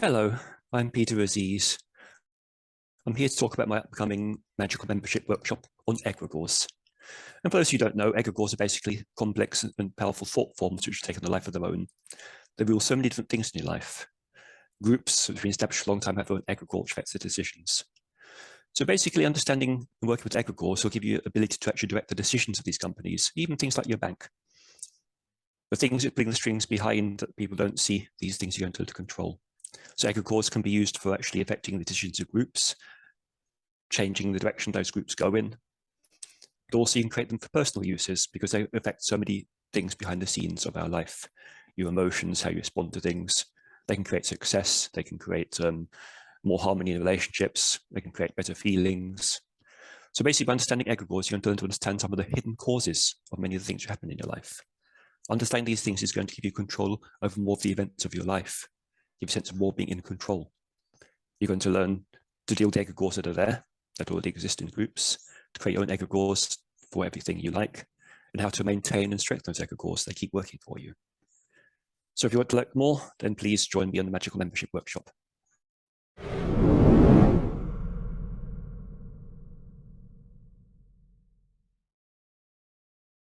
Hello, I'm Peter Aziz. I'm here to talk about my upcoming magical membership workshop on Eggregores. And for those who don't know, Eggregores are basically complex and powerful thought forms which take on a life of their own. They rule so many different things in your life. Groups which have been established for a long time have their own egregore which affects their decisions. So basically understanding and working with Eggregores will give you the ability to actually direct the decisions of these companies, even things like your bank. The things that bring the strings behind that people don't see, these things you're going to control. So Eggregores can be used for actually affecting the decisions of groups, changing the direction those groups go in. But also you can create them for personal uses because they affect so many things behind the scenes of our life. Your emotions, how you respond to things. They can create success. They can create more harmony in relationships. They can create better feelings. So basically by understanding Eggregores, you're going to learn to understand some of the hidden causes of many of the things that happen in your life. Understanding these things is going to give you control over more of the events of your life. Give you a sense of more being in control. You're going to learn to deal with the Eggregores that are there, that already exist in groups, to create your own Eggregores for everything you like, and how to maintain and strengthen those Eggregores so they keep working for you. So if you want to learn more, then please join me on the Magical Membership Workshop.